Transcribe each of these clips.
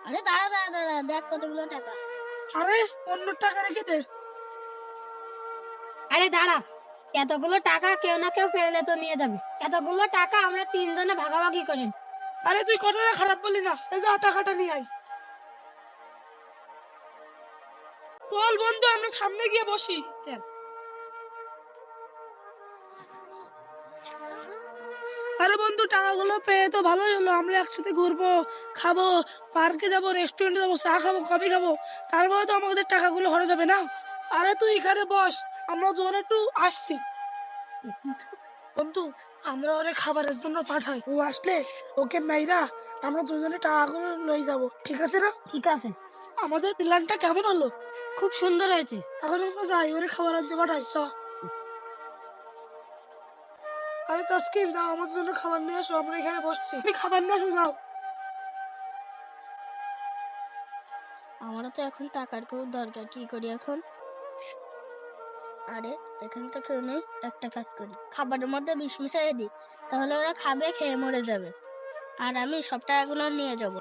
আরে দাঁড়া দাঁড়া দাঁড়া, দেখ কতগুলো টাকা। আরে অন্য টাকা রেখে দে। আরে দাঁড়া, এতগুলো টাকা কেউ না কেউ পেলে তো নিয়ে যাবে। এতগুলো টাকা আমরা তিনজনে ভাগাভাগি করি। আরে তুই কথাটা খারাপ বললি না, এই যা টাকাটা নিয়ে আয়। চল বন্ধু আমরা সামনে গিয়ে বসি। চল। আরে বন্ধু টাকাগুলো পেয়ে তো ভালোই হলো, আমরা একসাথে ঘুরবো, খাবো, পার্কে যাবো, রেস্টুরেন্টে যাবো, চা খাবো, কফি খাবো, তারপরে তো আমাদের টাকাগুলো খরচ হবে না। আরে তুই এখানে বস, আমরা দুজন একটু আসছি। বন্ধু আমরা ওরে খাবারের জন্য পাঠাই, ও আসলে ওকে মাইরা আমরা দুজনে টাকাগুলো লই যাব, ঠিক আছে না? ঠিক আছে, আমাদের প্ল্যানটা কেমন হলো? খুব সুন্দর হয়েছে। এখন আমরা যাই, ওরে খাবারের জন্য পাঠাই। আরে তাসকিন যাও, আমাদের জন্য খাবার নিয়ে আসো, আমরা এখানে বসছি, তুমি খাবার নিয়ে আসো যাও। আমারও তো এখন টাকার খুব দরকার, কি করি এখন? আরে এখানে তো কেউ নেই, একটা কাজ করি, খাবারের মধ্যে বিষ মিশিয়ে দিই, তাহলে ওরা খাবে, খেয়ে মরে যাবে, আর আমি সব টাকাগুলো নিয়ে যাব।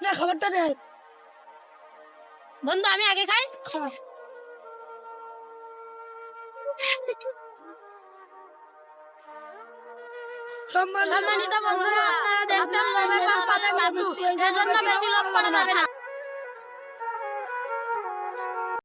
না খাবারটা নেই। বন্ধু আমি আগে খাই। খা। সম্মানিত বন্ধুরা, আপনারা দেখছেন এজন্য বেশি লোভ করা যাবে না।